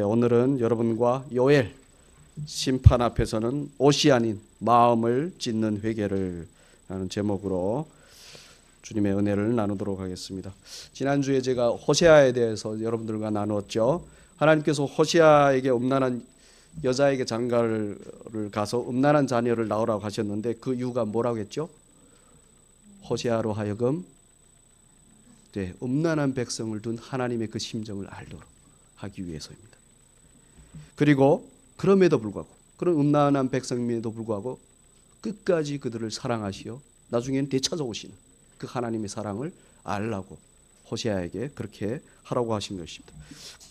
오늘은 여러분과 요엘 심판 앞에서는 옷이 아닌 마음을 찢는 회개를 라는 제목으로 주님의 은혜를 나누도록 하겠습니다. 지난주에 제가 호세아에 대해서 여러분들과 나누었죠. 하나님께서 호세아에게 음란한 여자에게 장가를 가서 음란한 자녀를 낳으라고 하셨는데 그 이유가 뭐라고 했죠? 호세아로 하여금 음란한 백성을 둔 하나님의 그 심정을 알도록 하기 위해서입니다. 그리고 그럼에도 불구하고 그런 음란한 백성임에도 불구하고 끝까지 그들을 사랑하시어 나중에는 되찾아오시는 그 하나님의 사랑을 알라고 호세아에게 그렇게 하라고 하신 것입니다.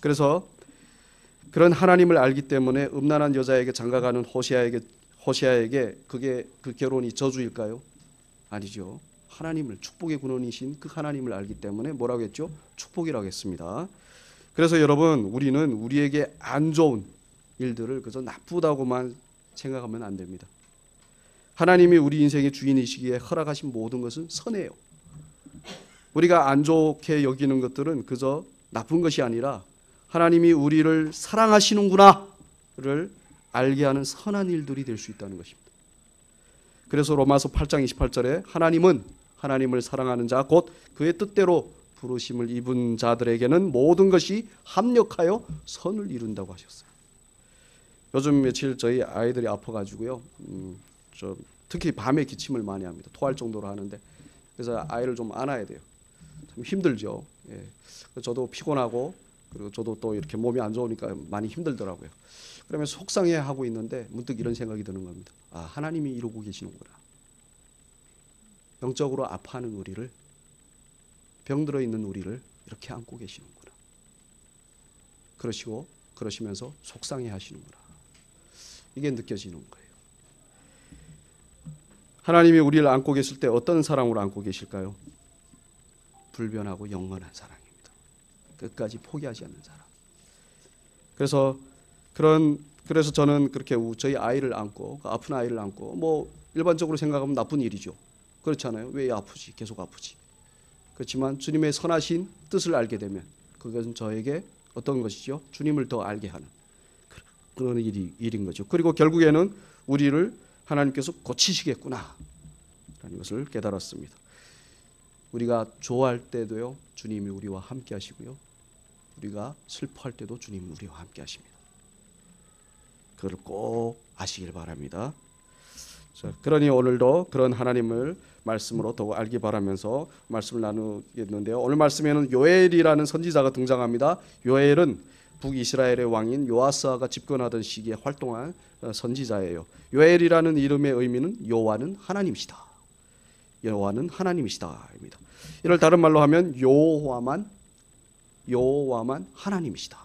그래서 그런 하나님을 알기 때문에 음란한 여자에게 장가가는 호세아에게 그게 그 결혼이 저주일까요? 아니죠. 하나님을 축복의 근원이신 그 하나님을 알기 때문에 뭐라고 했죠? 축복이라고 했습니다. 그래서 여러분 우리는 우리에게 안 좋은 일들을 그저 나쁘다고만 생각하면 안 됩니다. 하나님이 우리 인생의 주인이시기에 허락하신 모든 것은 선해요. 우리가 안 좋게 여기는 것들은 그저 나쁜 것이 아니라 하나님이 우리를 사랑하시는구나를 알게 하는 선한 일들이 될 수 있다는 것입니다. 그래서 로마서 8장 28절에 하나님은 하나님을 사랑하는 자 곧 그의 뜻대로 부르심을 입은 자들에게는 모든 것이 합력하여 선을 이룬다고 하셨어요. 요즘 며칠 저희 아이들이 아파가지고요. 특히 밤에 기침을 많이 합니다. 토할 정도로 하는데 그래서 아이를 좀 안아야 돼요. 참 힘들죠. 예. 저도 피곤하고 그리고 저도 또 이렇게 몸이 안 좋으니까 많이 힘들더라고요. 그러면 속상해하고 있는데 문득 이런 생각이 드는 겁니다. 아, 하나님이 이루고 계시는구나. 영적으로 아파하는 우리를, 병들어 있는 우리를 이렇게 안고 계시는구나. 그러시면서 속상해 하시는구나. 이게 느껴지는 거예요. 하나님이 우리를 안고 계실 때 어떤 사랑으로 안고 계실까요? 불변하고 영원한 사랑입니다. 끝까지 포기하지 않는 사랑. 그래서 저는 그렇게 저희 아이를 안고, 아픈 아이를 안고, 뭐 일반적으로 생각하면 나쁜 일이죠. 그렇잖아요. 왜 아프지? 계속 아프지. 그렇지만 주님의 선하신 뜻을 알게 되면 그것은 저에게 어떤 것이죠? 주님을 더 알게 하는 그런 일인 거죠. 그리고 결국에는 우리를 하나님께서 고치시겠구나 라는 것을 깨달았습니다. 우리가 좋아할 때도요 주님이 우리와 함께 하시고요, 우리가 슬퍼할 때도 주님이 우리와 함께 하십니다. 그걸 꼭 아시길 바랍니다. 자, 그러니 오늘도 그런 하나님을 말씀으로 더욱 알기 바라면서 말씀을 나누겠는데요. 오늘 말씀에는 요엘이라는 선지자가 등장합니다. 요엘은 북이스라엘의 왕인 요아스가 집권하던 시기에 활동한 선지자예요. 요엘이라는 이름의 의미는 여호와는 하나님이시다. 여호와는 하나님이시다입니다. 이를 다른 말로 하면 여호와만 하나님이시다.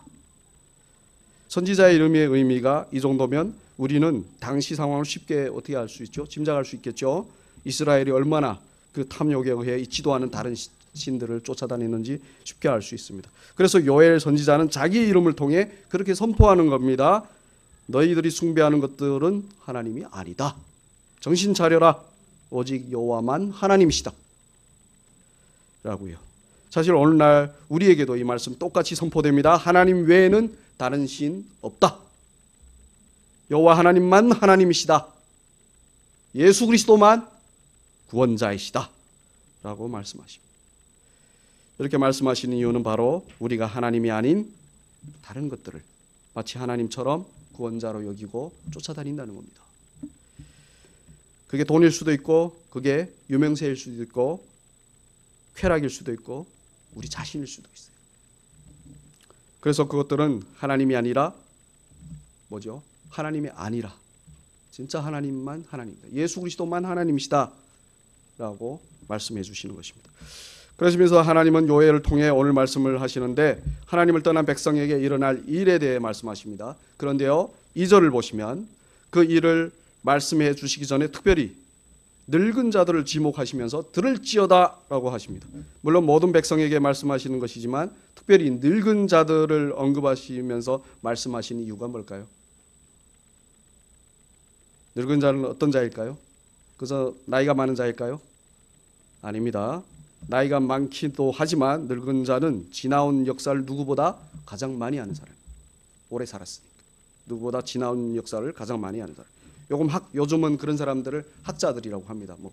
선지자의 이름의 의미가 이 정도면 우리는 당시 상황을 쉽게 어떻게 알 수 있죠? 짐작할 수 있겠죠. 이스라엘이 얼마나 그 탐욕에 의해 있지도 않은 다른 신들을 쫓아다니는지 쉽게 알 수 있습니다. 그래서 요엘 선지자는 자기 이름을 통해 그렇게 선포하는 겁니다. 너희들이 숭배하는 것들은 하나님이 아니다. 정신 차려라. 오직 여호와만 하나님이시다. 라고요. 사실 오늘날 우리에게도 이 말씀 똑같이 선포됩니다. 하나님 외에는 다른 신 없다. 여호와 하나님만 하나님이시다. 예수 그리스도만 구원자이시다. 라고 말씀하십니다. 이렇게 말씀하시는 이유는 바로 우리가 하나님이 아닌 다른 것들을 마치 하나님처럼 구원자로 여기고 쫓아다닌다는 겁니다. 그게 돈일 수도 있고, 그게 유명세일 수도 있고, 쾌락일 수도 있고, 우리 자신일 수도 있어요. 그래서 그것들은 하나님이 아니라 뭐죠? 하나님이 아니라 진짜 하나님만 하나님이다. 예수 그리스도만 하나님이시다 라고 말씀해 주시는 것입니다. 그러시면서 하나님은 요엘을 통해 오늘 말씀을 하시는데 하나님을 떠난 백성에게 일어날 일에 대해 말씀하십니다. 그런데요 2절을 보시면 그 일을 말씀해 주시기 전에 특별히 늙은 자들을 지목하시면서 들을지어다 라고 하십니다. 물론 모든 백성에게 말씀하시는 것이지만 특별히 늙은 자들을 언급하시면서 말씀하시는 이유가 뭘까요? 늙은 자는 어떤 자일까요? 그래서 나이가 많은 자일까요? 아닙니다. 나이가 많기도 하지만 늙은 자는 지나온 역사를 누구보다 가장 많이 아는 사람. 오래 살았으니까. 누구보다 지나온 역사를 가장 많이 아는 사람. 요즘은 그런 사람들을 학자들이라고 합니다. 뭐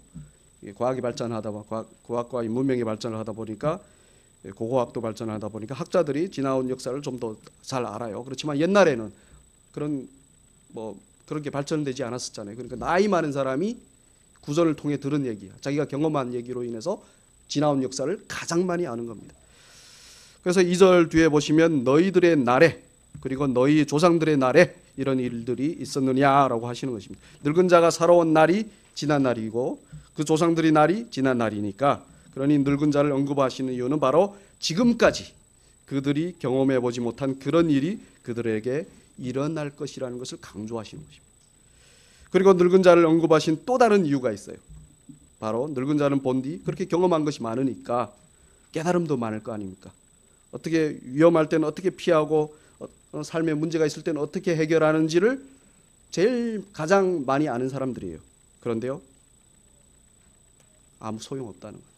과학이 발전하다 과학과 문명이 발전을 하다 보니까 고고학도 발전하다 보니까 학자들이 지나온 역사를 좀 더 잘 알아요. 그렇지만 옛날에는 그렇게 발전되지 않았었잖아요. 그러니까 나이 많은 사람이 구전을 통해 들은 얘기야. 자기가 경험한 얘기로 인해서 지나온 역사를 가장 많이 아는 겁니다. 그래서 2절 뒤에 보시면 너희들의 날에 그리고 너희 조상들의 날에 이런 일들이 있었느냐라고 하시는 것입니다. 늙은 자가 살아온 날이 지난 날이고 그 조상들의 날이 지난 날이니까, 그러니 늙은 자를 언급하시는 이유는 바로 지금까지 그들이 경험해 보지 못한 그런 일이 그들에게 일어날 것이라는 것을 강조하시는 것입니다. 그리고 늙은 자를 언급하신 또 다른 이유가 있어요. 바로 늙은 자는 본디 그렇게 경험한 것이 많으니까 깨달음도 많을 거 아닙니까? 어떻게 위험할 때는 어떻게 피하고 삶에 문제가 있을 때는 어떻게 해결하는지를 가장 많이 아는 사람들이에요. 그런데요, 아무 소용없다는 겁니다.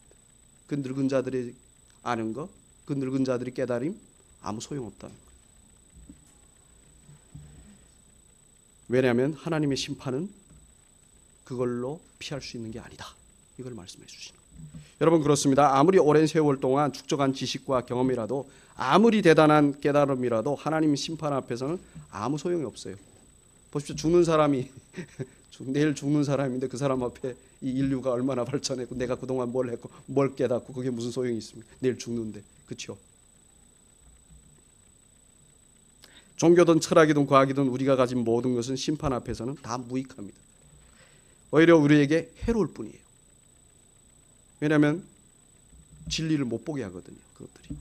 그 늙은 자들이 아는 거, 그 늙은 자들이 깨달음, 아무 소용없다는 거예요. 왜냐하면 하나님의 심판은 그걸로 피할 수 있는 게 아니다. 이걸 말씀해 주시는 거예요. 여러분, 그렇습니다. 아무리 오랜 세월 동안 축적한 지식과 경험이라도, 아무리 대단한 깨달음이라도 하나님 심판 앞에서는 아무 소용이 없어요. 보십시오. 죽는 사람이 내일 죽는 사람인데 그 사람 앞에 이 인류가 얼마나 발전했고 내가 그동안 뭘 했고 뭘 깨닫고 그게 무슨 소용이 있습니까? 내일 죽는데. 그렇죠? 종교든 철학이든 과학이든 우리가 가진 모든 것은 심판 앞에서는 다 무익합니다. 오히려 우리에게 해로울 뿐이에요. 왜냐하면 진리를 못 보게 하거든요. 그것들이.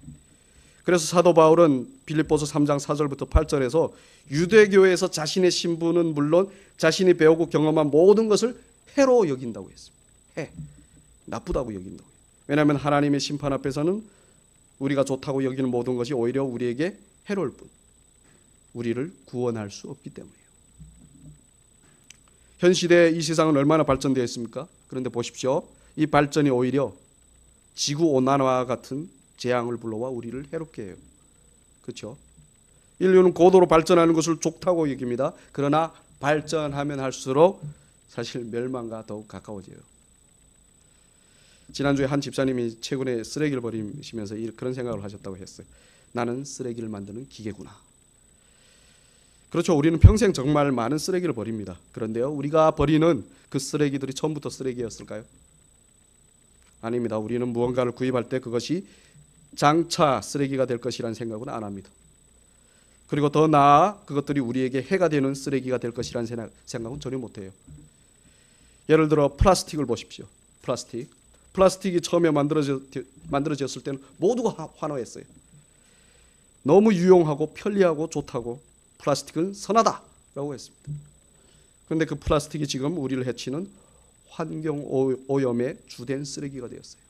그래서 사도 바울은 빌립보서 3장 4절부터 8절에서 유대교에서 자신의 신분은 물론 자신이 배우고 경험한 모든 것을 해로 여긴다고 했습니다. 나쁘다고 여긴다고. 왜냐하면 하나님의 심판 앞에서는 우리가 좋다고 여기는 모든 것이 오히려 우리에게 해로울 뿐, 우리를 구원할 수 없기 때문이에요. 현 시대 이 세상은 얼마나 발전되어 있습니까? 그런데 보십시오. 이 발전이 오히려 지구온난화와 같은 재앙을 불러와 우리를 해롭게 해요. 그렇죠? 인류는 고도로 발전하는 것을 좋다고 여깁니다. 그러나 발전하면 할수록 사실 멸망과 더욱 가까워져요. 지난주에 한 집사님이 최근에 쓰레기를 버리시면서 그런 생각을 하셨다고 했어요. 나는 쓰레기를 만드는 기계구나. 그렇죠. 우리는 평생 정말 많은 쓰레기를 버립니다. 그런데요, 우리가 버리는 그 쓰레기들이 처음부터 쓰레기였을까요? 아닙니다. 우리는 무언가를 구입할 때 그것이 장차 쓰레기가 될 것이라는 생각은 안 합니다. 그리고 더 나아 그것들이 우리에게 해가 되는 쓰레기가 될 것이라는 생각은 전혀 못해요. 예를 들어 플라스틱을 보십시오. 플라스틱이 처음에 만들어졌을 때는 모두가 환호했어요. 너무 유용하고 편리하고 좋다고, 플라스틱은 선하다라고 했습니다. 그런데 그 플라스틱이 지금 우리를 해치는 환경 오염의 주된 쓰레기가 되었어요.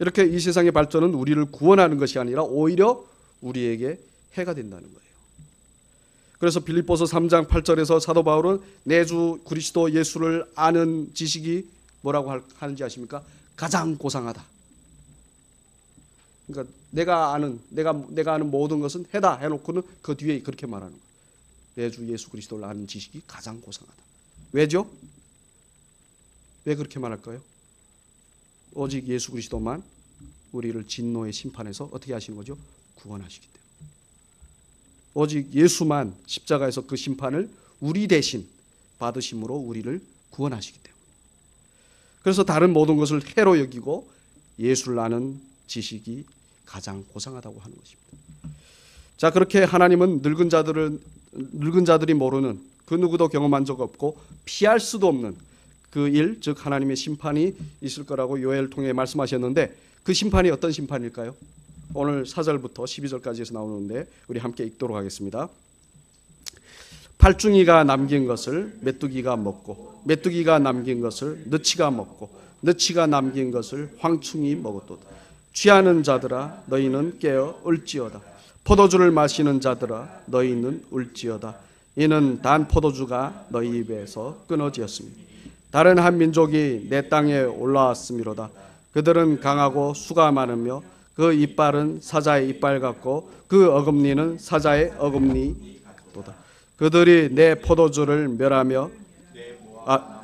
이렇게 이 세상의 발전은 우리를 구원하는 것이 아니라 오히려 우리에게 해가 된다는 거예요. 그래서 빌립보서 3장 8절에서 사도 바울은 내 주 그리스도 예수를 아는 지식이 뭐라고 하는지 아십니까? 가장 고상하다. 그러니까 내가 아는 모든 것은 해다 해놓고는 그 뒤에 그렇게 말하는 거예요. 내 주 예수 그리스도를 아는 지식이 가장 고상하다. 왜죠? 왜 그렇게 말할까요? 오직 예수 그리스도만 우리를 진노의 심판에서 어떻게 하시는 거죠? 구원하시기 때문에. 오직 예수만 십자가에서 그 심판을 우리 대신 받으심으로 우리를 구원하시기 때문에. 그래서 다른 모든 것을 해로 여기고 예수를 아는 지식이 가장 고상하다고 하는 것입니다. 자, 그렇게 하나님은 늙은 자들이 모르는, 그 누구도 경험한 적 없고 피할 수도 없는 그 일, 즉 하나님의 심판이 있을 거라고 요엘을 통해 말씀하셨는데, 그 심판이 어떤 심판일까요? 오늘 4절부터 12절까지에서 나오는데 우리 함께 읽도록 하겠습니다. 팔중이가 남긴 것을 메뚜기가 먹고, 메뚜기가 남긴 것을 너치가 먹고, 너치가 남긴 것을 황충이 먹었도다. 취하는 자들아 너희는 깨어 울지어다. 포도주를 마시는 자들아 너희는 울지어다. 이는 단 포도주가 너희 입에서 끊어지었습니다. 다른 한 민족이 내 땅에 올라왔음이로다. 그들은 강하고 수가 많으며 그 이빨은 사자의 이빨 같고 그 어금니는 사자의 어금니 같도다. 그들이 내 포도주를 멸하며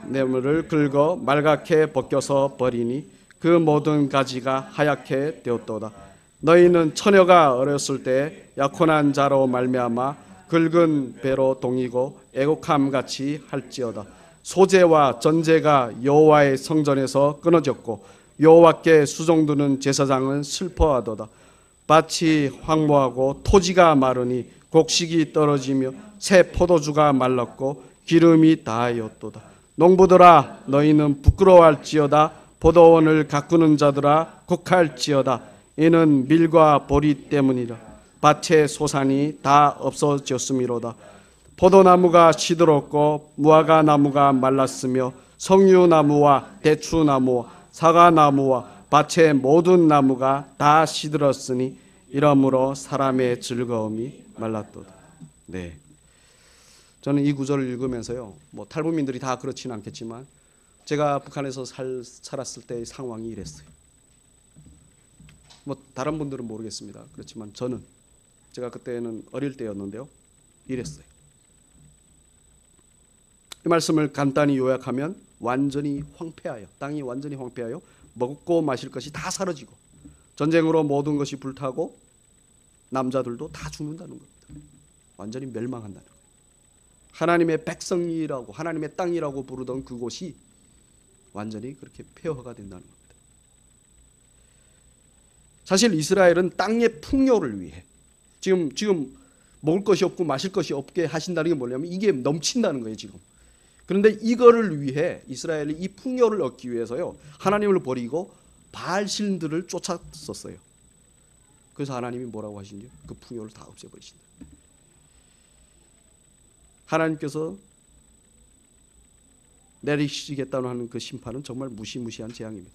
뇌물을 긁어 말갛게 벗겨서 버리니 그 모든 가지가 하얗게 되었도다. 너희는 처녀가 어렸을 때 약혼한 자로 말미암아 긁은 배로 동이고 애곡함 같이 할지어다. 소재와 전제가 여호와의 성전에서 끊어졌고 여호와께 수종드는 제사장은 슬퍼하도다. 밭이 황무하고 토지가 마르니 곡식이 떨어지며 새 포도주가 말랐고 기름이 다하였도다. 농부들아 너희는 부끄러워할지어다. 포도원을 가꾸는 자들아 곡할지어다. 이는 밀과 보리 때문이라. 밭의 소산이 다 없어졌음이로다. 포도나무가 시들었고 무화과 나무가 말랐으며 석류나무와 대추나무와 사과나무와 밭의 모든 나무가 다 시들었으니 이러므로 사람의 즐거움이 말랐도다. 네, 저는 이 구절을 읽으면서요, 뭐 탈북민들이 다 그렇지는 않겠지만 제가 북한에서 살았을 때의 상황이 이랬어요. 뭐 다른 분들은 모르겠습니다. 그렇지만 저는 제가 그때는 어릴 때였는데요, 이랬어요. 이 말씀을 간단히 요약하면 완전히 황폐하여, 땅이 완전히 황폐하여 먹고 마실 것이 다 사라지고 전쟁으로 모든 것이 불타고 남자들도 다 죽는다는 겁니다. 완전히 멸망한다는 거예요. 하나님의 백성이라고, 하나님의 땅이라고 부르던 그곳이 완전히 그렇게 폐허가 된다는 겁니다. 사실 이스라엘은 땅의 풍요를 위해 지금 먹을 것이 없고 마실 것이 없게 하신다는 게 뭐냐면 이게 넘친다는 거예요 지금. 그런데 이거를 위해 이스라엘이 이 풍요를 얻기 위해서요, 하나님을 버리고 바알신들을 쫓았었어요. 그래서 하나님이 뭐라고 하시냐? 그 풍요를 다 없애버리신다. 하나님께서 내리시겠다는 하는 그 심판은 정말 무시무시한 재앙입니다.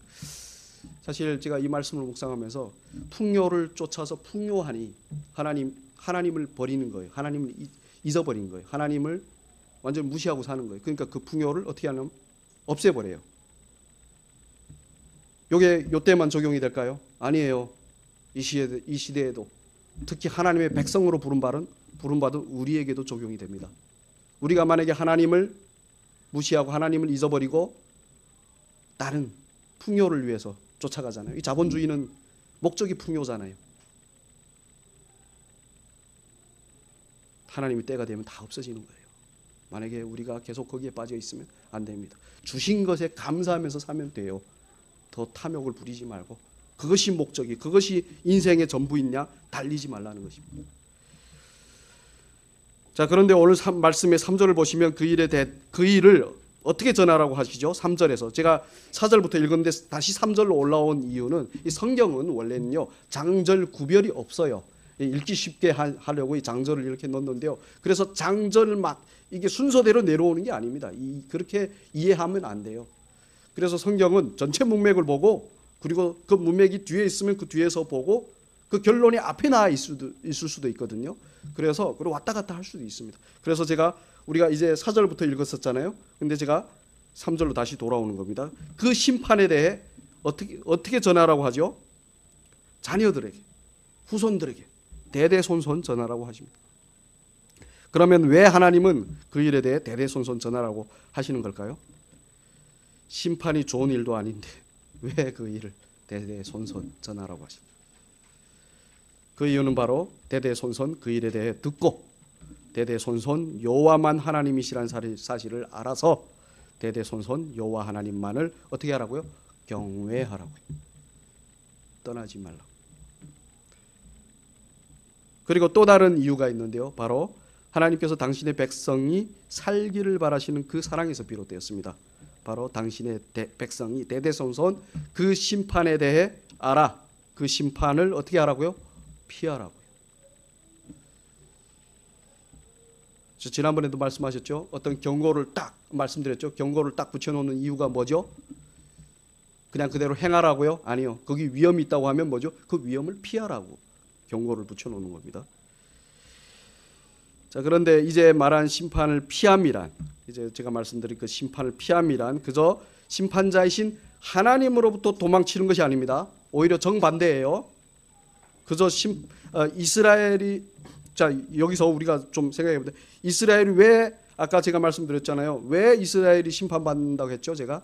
사실 제가 이 말씀을 묵상하면서 풍요를 쫓아서 풍요하니 하나님을 버리는 거예요. 하나님을 잊어버린 거예요. 하나님을 완전 무시하고 사는 거예요. 그러니까 그 풍요를 어떻게 하냐면 없애버려요. 요게 요때만 적용이 될까요? 아니에요. 이 시대에도 특히 하나님의 백성으로 부름받은 우리에게도 적용이 됩니다. 우리가 만약에 하나님을 무시하고 하나님을 잊어버리고 다른 풍요를 위해서 쫓아가잖아요. 이 자본주의는 목적이 풍요잖아요. 하나님이 때가 되면 다 없어지는 거예요. 만약에 우리가 계속 거기에 빠져 있으면 안 됩니다. 주신 것에 감사하면서 사면 돼요. 더 탐욕을 부리지 말고, 그것이 목적이, 그것이 인생의 전부있냐? 달리지 말라는 것입니다. 자, 그런데 오늘 말씀의 3절을 보시면 그 일을 어떻게 전하라고 하시죠? 3절에서 제가 4절부터 읽었는데 다시 3절로 올라온 이유는, 이 성경은 원래는요 장절 구별이 없어요. 읽기 쉽게 하려고 이 장절을 이렇게 넣는데요, 그래서 장절을 막 이게 순서대로 내려오는 게 아닙니다. 그렇게 이해하면 안 돼요. 그래서 성경은 전체 문맥을 보고, 그리고 그 문맥이 뒤에 있으면 그 뒤에서 보고, 그 결론이 앞에 나와 있을 수도 있거든요. 그래서 왔다 갔다 할 수도 있습니다. 그래서 우리가 이제 4절부터 읽었었잖아요. 근데 제가 3절로 다시 돌아오는 겁니다. 그 심판에 대해 어떻게 전하라고 하죠? 자녀들에게, 후손들에게 대대손손 전하라고 하십니다. 그러면 왜 하나님은 그 일에 대해 대대손손 전하라고 하시는 걸까요? 심판이 좋은 일도 아닌데 왜 그 일을 대대손손 전하라고 하십니까? 그 이유는 바로 대대손손 그 일에 대해 듣고 대대손손 여호와만 하나님이시라는 사실을 알아서 대대손손 여호와 하나님만을 어떻게 하라고요? 경외하라고요. 떠나지 말라고. 그리고 또 다른 이유가 있는데요, 바로 하나님께서 당신의 백성이 살기를 바라시는 그 사랑에서 비롯되었습니다. 바로 당신의 백성이 대대손손 그 심판에 대해 알아, 그 심판을 어떻게 하라고요? 피하라고요. 지난번에도 말씀하셨죠. 어떤 경고를 딱 말씀드렸죠. 경고를 딱 붙여놓는 이유가 뭐죠? 그냥 그대로 행하라고요? 아니요. 거기 위험이 있다고 하면 뭐죠? 그 위험을 피하라고 경고를 붙여놓는 겁니다. 자, 그런데 이제 말한 심판을 피함이란, 이제 제가 말씀드린 그 심판을 피함이란 그저 심판자이신 하나님으로부터 도망치는 것이 아닙니다. 오히려 정반대예요. 그저 이스라엘이, 자 여기서 우리가 좀 생각해 보자. 이스라엘이 왜, 아까 제가 말씀드렸잖아요. 왜 이스라엘이 심판받는다고 했죠? 제가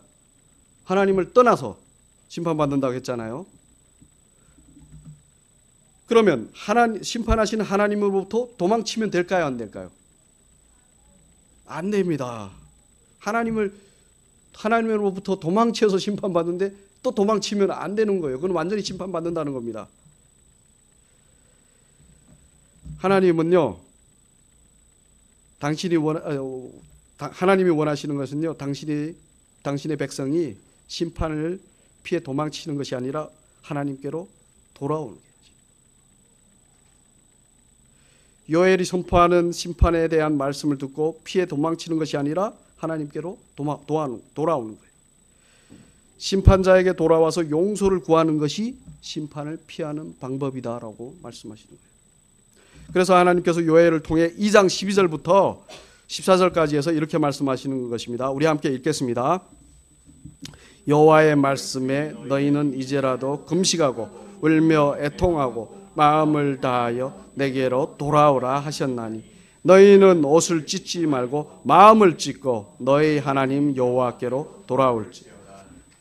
하나님을 떠나서 심판받는다고 했잖아요. 그러면 심판하시는 하나님으로부터 도망치면 될까요? 안 될까요? 안 됩니다. 하나님으로부터 도망쳐서 심판받는데 또 도망치면 안 되는 거예요. 그건 완전히 심판받는다는 겁니다. 하나님은요, 하나님이 원하시는 것은요, 당신의 백성이 심판을 피해 도망치는 것이 아니라 하나님께로 돌아오는 거예요. 요엘이 선포하는 심판에 대한 말씀을 듣고 피해 도망치는 것이 아니라 하나님께로 돌아오는 거예요. 심판자에게 돌아와서 용서를 구하는 것이 심판을 피하는 방법이다라고 말씀하시는 거예요. 그래서 하나님께서 요엘을 통해 2장 12절부터 14절까지 해서 이렇게 말씀하시는 것입니다. 우리 함께 읽겠습니다. 여호와의 말씀에 너희는 이제라도 금식하고 울며 애통하고 마음을 다하여 내게로 돌아오라 하셨나니 너희는 옷을 찢지 말고 마음을 찢고 너희 하나님 여호와께로 돌아올지.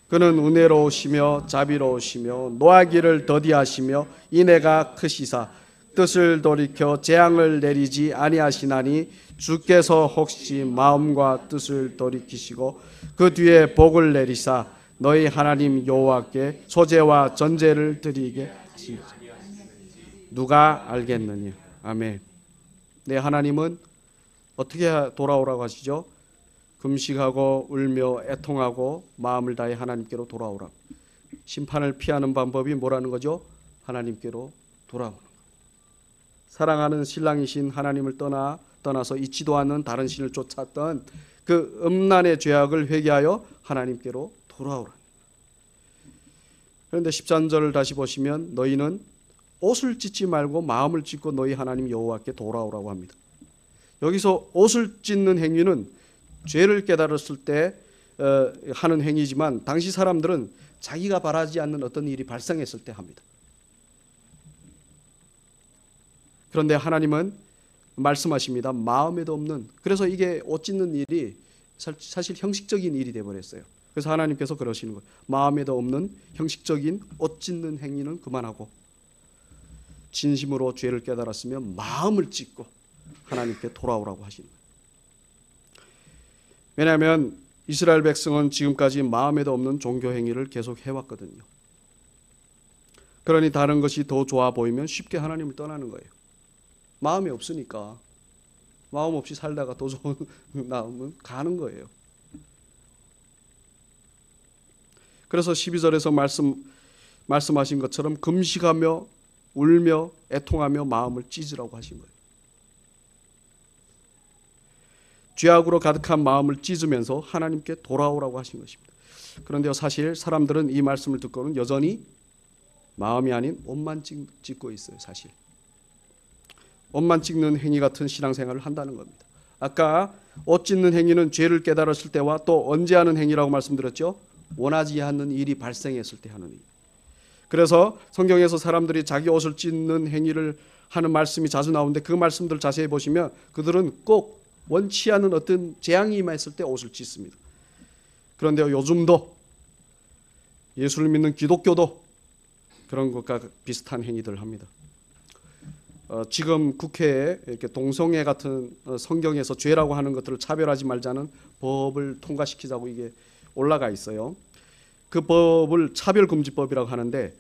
그는 은혜로우시며 자비로우시며 노하기를 더디하시며 인애가 크시사 뜻을 돌이켜 재앙을 내리지 아니하시나니 주께서 혹시 마음과 뜻을 돌이키시고 그 뒤에 복을 내리사 너희 하나님 여호와께 소제와 전제를 드리게 하시리라. 누가 알겠느냐. 아멘. 네, 하나님은 어떻게 돌아오라고 하시죠? 금식하고 울며 애통하고 마음을 다해 하나님께로 돌아오라. 심판을 피하는 방법이 뭐라는 거죠? 하나님께로 돌아오는 것. 사랑하는 신랑이신 하나님을 떠나서 잊지도 않는 다른 신을 쫓았던 그 음란의 죄악을 회개하여 하나님께로 돌아오라. 그런데 13절을 다시 보시면 너희는 옷을 찢지 말고 마음을 찢고 너희 하나님 여호와께 돌아오라고 합니다. 여기서 옷을 찢는 행위는 죄를 깨달았을 때 하는 행위지만 당시 사람들은 자기가 바라지 않는 어떤 일이 발생했을 때 합니다. 그런데 하나님은 말씀하십니다. 마음에도 없는, 그래서 이게 옷 찢는 일이 사실 형식적인 일이 되어버렸어요. 그래서 하나님께서 그러시는 거예요. 마음에도 없는 형식적인 옷 찢는 행위는 그만하고 진심으로 죄를 깨달았으면 마음을 찢고 하나님께 돌아오라고 하시는 거예요. 왜냐하면 이스라엘 백성은 지금까지 마음에도 없는 종교 행위를 계속 해왔거든요. 그러니 다른 것이 더 좋아 보이면 쉽게 하나님을 떠나는 거예요. 마음이 없으니까. 마음 없이 살다가 더 좋은 나오면 가는 거예요. 그래서 12절에서 말씀하신 것처럼 금식하며 울며 애통하며 마음을 찢으라고 하신 거예요. 죄악으로 가득한 마음을 찢으면서 하나님께 돌아오라고 하신 것입니다. 그런데 사실 사람들은 이 말씀을 듣고는 여전히 마음이 아닌 옷만 찢고 있어요. 사실 옷만 찢는 행위 같은 신앙생활을 한다는 겁니다. 아까 옷 찢는 행위는 죄를 깨달았을 때와 또 언제 하는 행위라고 말씀드렸죠? 원하지 않는 일이 발생했을 때 하는 일. 그래서 성경에서 사람들이 자기 옷을 찢는 행위를 하는 말씀이 자주 나오는데 그 말씀들을 자세히 보시면 그들은 꼭 원치 않은 어떤 재앙이 임했을 때 옷을 찢습니다. 그런데 요즘도 예수를 믿는 기독교도 그런 것과 비슷한 행위들을 합니다. 지금 국회에 이렇게 동성애 같은 성경에서 죄라고 하는 것들을 차별하지 말자는 법을 통과시키자고 이게 올라가 있어요. 그 법을 차별금지법이라고 하는데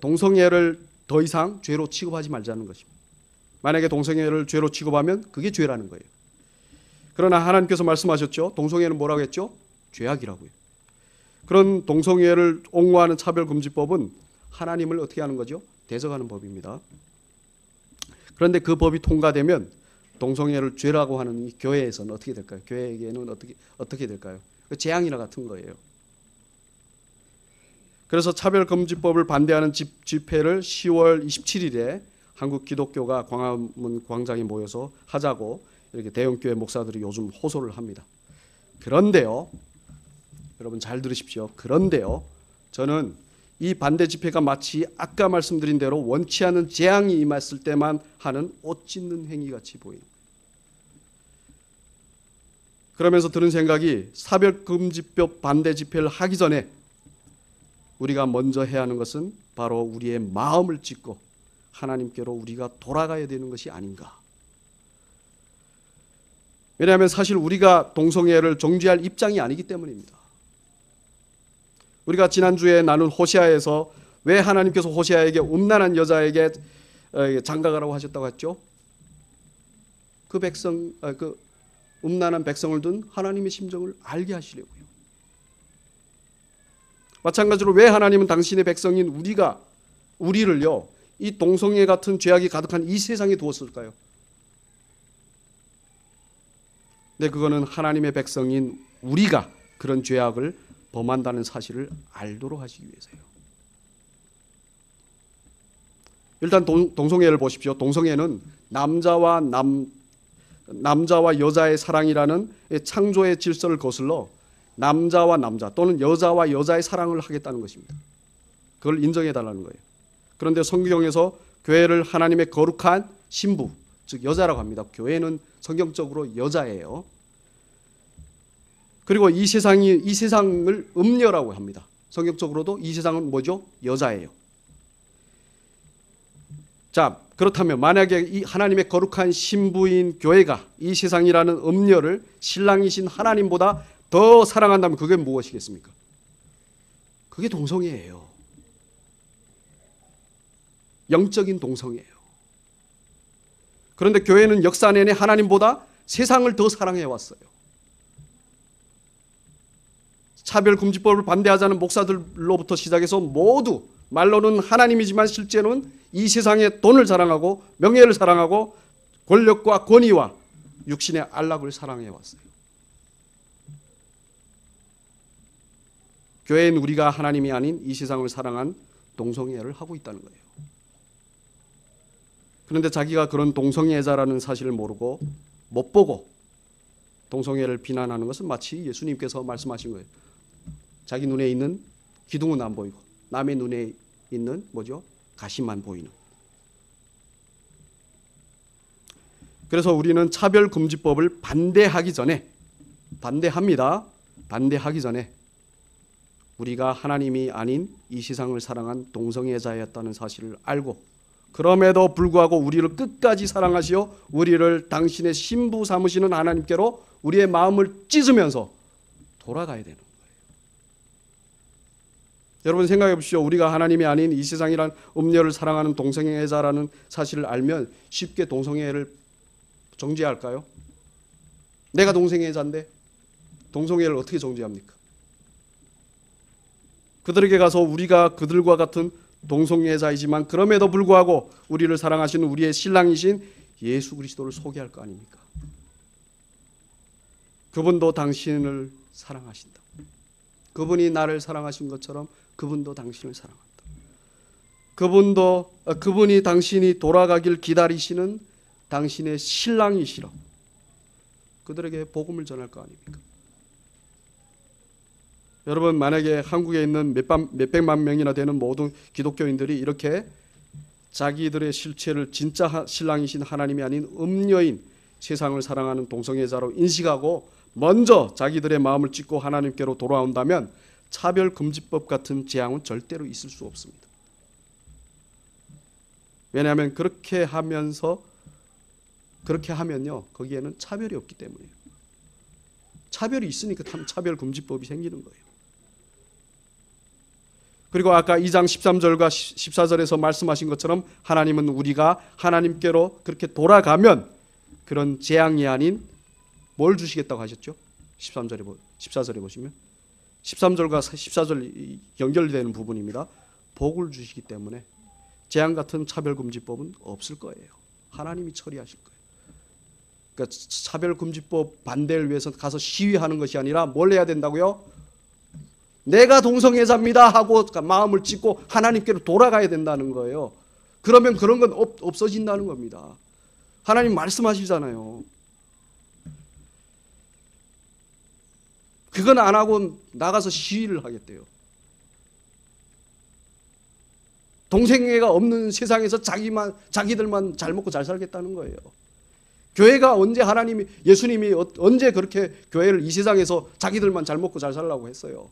동성애를 더 이상 죄로 취급하지 말자는 것입니다. 만약에 동성애를 죄로 취급하면 그게 죄라는 거예요. 그러나 하나님께서 말씀하셨죠. 동성애는 뭐라고 했죠? 죄악이라고요. 그런 동성애를 옹호하는 차별금지법은 하나님을 어떻게 하는 거죠? 대적하는 법입니다. 그런데 그 법이 통과되면 동성애를 죄라고 하는 이 교회에서는 어떻게 될까요? 교회에게는 어떻게 될까요? 재앙이나 같은 거예요. 그래서 차별금지법을 반대하는 집회를 10월 27일에 한국 기독교가 광화문 광장에 모여서 하자고 이렇게 대형교회 목사들이 요즘 호소를 합니다. 그런데요, 여러분 잘 들으십시오. 그런데요, 저는 이 반대 집회가 마치 아까 말씀드린 대로 원치 않은 재앙이 임했을 때만 하는 옷 찢는 행위같이 보이는 거예요. 그러면서 드는 생각이 차별금지법 반대 집회를 하기 전에 우리가 먼저 해야 하는 것은 바로 우리의 마음을 찢고 하나님께로 우리가 돌아가야 되는 것이 아닌가. 왜냐하면 사실 우리가 동성애를 정죄할 입장이 아니기 때문입니다. 우리가 지난주에 나눈 호세아에서 왜 하나님께서 호세아에게 음란한 여자에게 장가가라고 하셨다고 했죠? 그 음란한 백성을 둔 하나님의 심정을 알게 하시려고요. 마찬가지로 왜 하나님은 당신의 백성인 우리를요, 이 동성애 같은 죄악이 가득한 이 세상에 두었을까요? 네, 그거는 하나님의 백성인 우리가 그런 죄악을 범한다는 사실을 알도록 하시기 위해서요. 일단 동성애를 보십시오. 동성애는 남자와 여자의 사랑이라는 창조의 질서를 거슬러 남자와 남자 또는 여자와 여자의 사랑을 하겠다는 것입니다. 그걸 인정해달라는 거예요. 그런데 성경에서 교회를 하나님의 거룩한 신부, 즉 여자라고 합니다. 교회는 성경적으로 여자예요. 그리고 이 세상을 음녀라고 합니다. 성경적으로도 이 세상은 뭐죠? 여자예요. 자, 그렇다면 만약에 이 하나님의 거룩한 신부인 교회가 이 세상이라는 음녀를 신랑이신 하나님보다 더 사랑한다면 그게 무엇이겠습니까? 그게 동성애예요. 영적인 동성애예요. 그런데 교회는 역사 내내 하나님보다 세상을 더 사랑해 왔어요. 차별금지법을 반대하자는 목사들로부터 시작해서 모두 말로는 하나님이지만 실제로는 이 세상의 돈을 사랑하고 명예를 사랑하고 권력과 권위와 육신의 안락을 사랑해 왔어요. 교회인 우리가 하나님이 아닌 이 세상을 사랑한 동성애를 하고 있다는 거예요. 그런데 자기가 그런 동성애자라는 사실을 모르고 못 보고 동성애를 비난하는 것은 마치 예수님께서 말씀하신 거예요. 자기 눈에 있는 기둥은 안 보이고 남의 눈에 있는 뭐죠? 가시만 보이는. 그래서 우리는 차별금지법을 반대하기 전에 반대하기 전에 우리가 하나님이 아닌 이 세상을 사랑한 동성애자였다는 사실을 알고 그럼에도 불구하고 우리를 끝까지 사랑하시어 우리를 당신의 신부 삼으시는 하나님께로 우리의 마음을 찢으면서 돌아가야 되는 거예요. 여러분 생각해 보십시오. 우리가 하나님이 아닌 이 세상이란 음녀를 사랑하는 동성애자라는 사실을 알면 쉽게 동성애를 정죄할까요? 내가 동성애자인데 동성애를 어떻게 정죄합니까? 그들에게 가서 우리가 그들과 같은 동성애자이지만 그럼에도 불구하고 우리를 사랑하시는 우리의 신랑이신 예수 그리스도를 소개할 거 아닙니까? 그분도 당신을 사랑하신다. 그분이 나를 사랑하신 것처럼 그분도 당신을 사랑한다. 그분이 당신이 돌아가길 기다리시는 당신의 신랑이시라. 그들에게 복음을 전할 거 아닙니까? 여러분 만약에 한국에 있는 몇백만 명이나 되는 모든 기독교인들이 이렇게 자기들의 실체를 진짜 신랑이신 하나님이 아닌 음녀인 세상을 사랑하는 동성애자로 인식하고 먼저 자기들의 마음을 찢고 하나님께로 돌아온다면 차별금지법 같은 재앙은 절대로 있을 수 없습니다. 왜냐하면 그렇게 하면요 거기에는 차별이 없기 때문이에요. 차별이 있으니까 차별금지법이 생기는 거예요. 그리고 아까 2장 13절과 14절에서 말씀하신 것처럼 하나님은 우리가 하나님께로 그렇게 돌아가면 그런 재앙이 아닌 뭘 주시겠다고 하셨죠? 14절에 보시면 13절과 14절 연결되는 부분입니다. 복을 주시기 때문에 재앙 같은 차별금지법은 없을 거예요. 하나님이 처리하실 거예요. 그러니까 차별금지법 반대를 위해서 가서 시위하는 것이 아니라 뭘 해야 된다고요? 내가 동성애자입니다 하고 마음을 찢고 하나님께로 돌아가야 된다는 거예요. 그러면 그런 건 없어진다는 겁니다. 하나님 말씀하시잖아요. 그건 안 하고 나가서 시위를 하겠대요. 동생애가 없는 세상에서 자기들만 잘 먹고 잘 살겠다는 거예요. 교회가 언제 예수님이 언제 그렇게 교회를 이 세상에서 자기들만 잘 먹고 잘 살라고 했어요.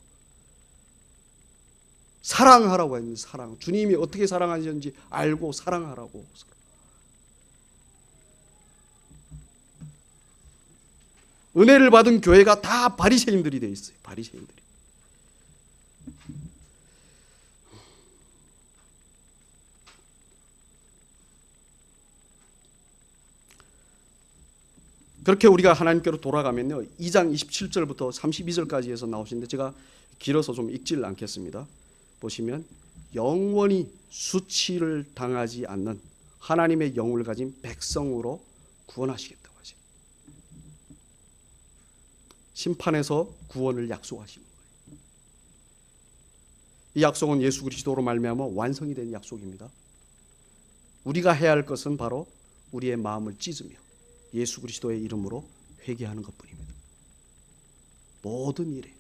사랑하라고 했는데, 사랑. 주님이 어떻게 사랑하시는지 알고 사랑하라고. 은혜를 받은 교회가 다 바리새인들이 돼 있어요. 바리새인들이. 그렇게 우리가 하나님께로 돌아가면요, 2장 27절부터 32절까지 해서 나오시는데 제가 길어서 좀 읽지를 않겠습니다. 보시면 영원히 수치를 당하지 않는 하나님의 영을 가진 백성으로 구원하시겠다고 하죠. 심판에서 구원을 약속하시는 거예요. 이 약속은 예수 그리스도로 말미암아 완성이 된 약속입니다. 우리가 해야 할 것은 바로 우리의 마음을 찢으며 예수 그리스도의 이름으로 회개하는 것뿐입니다. 모든 일에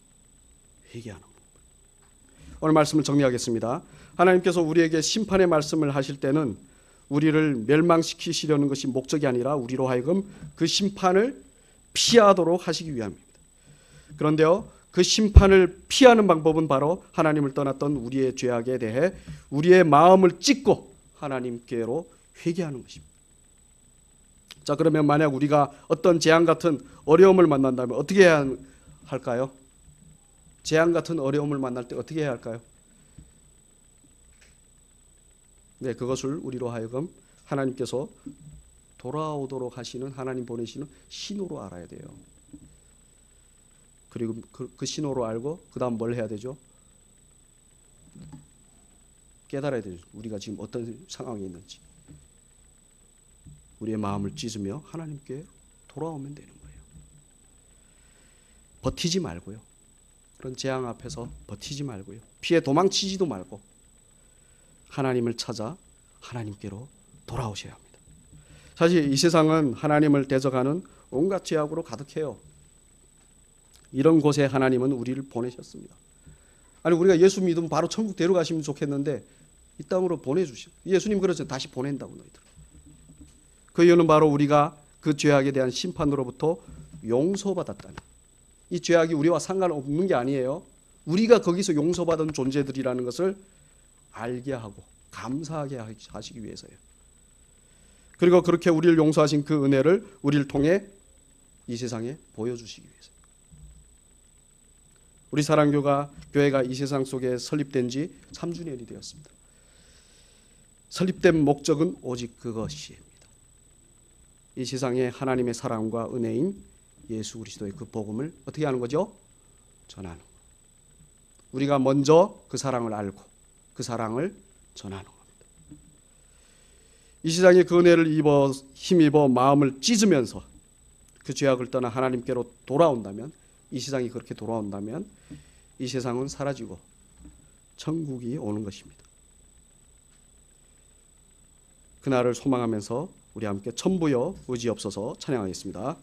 회개하는 것. 오늘 말씀을 정리하겠습니다. 하나님께서 우리에게 심판의 말씀을 하실 때는 우리를 멸망시키시려는 것이 목적이 아니라 우리로 하여금 그 심판을 피하도록 하시기 위함입니다. 그런데요, 그 심판을 피하는 방법은 바로 하나님을 떠났던 우리의 죄악에 대해 우리의 마음을 찢고 하나님께로 회개하는 것입니다. 자, 그러면 만약 우리가 어떤 재앙 같은 어려움을 만난다면 어떻게 해야 할까요? 재앙 같은 어려움을 만날 때 어떻게 해야 할까요? 네, 그것을 우리로 하여금 하나님께서 돌아오도록 하시는, 하나님 보내시는 신호로 알아야 돼요. 그리고 그 신호로 알고 그 다음 뭘 해야 되죠? 깨달아야 되죠. 우리가 지금 어떤 상황에 있는지. 우리의 마음을 찢으며 하나님께 돌아오면 되는 거예요. 버티지 말고요. 그런 재앙 앞에서 버티지 말고요. 피해 도망치지도 말고 하나님을 찾아 하나님께로 돌아오셔야 합니다. 사실 이 세상은 하나님을 대적하는 온갖 죄악으로 가득해요. 이런 곳에 하나님은 우리를 보내셨습니다. 아니, 우리가 예수 믿으면 바로 천국 데려가시면 좋겠는데 이 땅으로 보내주시오. 예수님 그러죠. 다시 보낸다고 너희들. 그 이유는 바로 우리가 그 죄악에 대한 심판으로부터 용서받았다는, 이 죄악이 우리와 상관없는 게 아니에요. 우리가 거기서 용서받은 존재들이라는 것을 알게 하고 감사하게 하시기 위해서예요. 그리고 그렇게 우리를 용서하신 그 은혜를 우리를 통해 이 세상에 보여주시기 위해서. 우리 사랑교회가 이 세상 속에 설립된 지 3주년이 되었습니다. 설립된 목적은 오직 그것입니다. 이 세상에 하나님의 사랑과 은혜인 예수 그리스도의 그 복음을 어떻게 하는 거죠? 전하는 거. 우리가 먼저 그 사랑을 알고 그 사랑을 전하는 겁니다. 이 세상에 그 은혜를 힘입어 마음을 찢으면서 그 죄악을 떠나 하나님께로 돌아온다면, 이 세상이 그렇게 돌아온다면 이 세상은 사라지고 천국이 오는 것입니다. 그날을 소망하면서 우리 함께 천부여 의지없어서 찬양하겠습니다.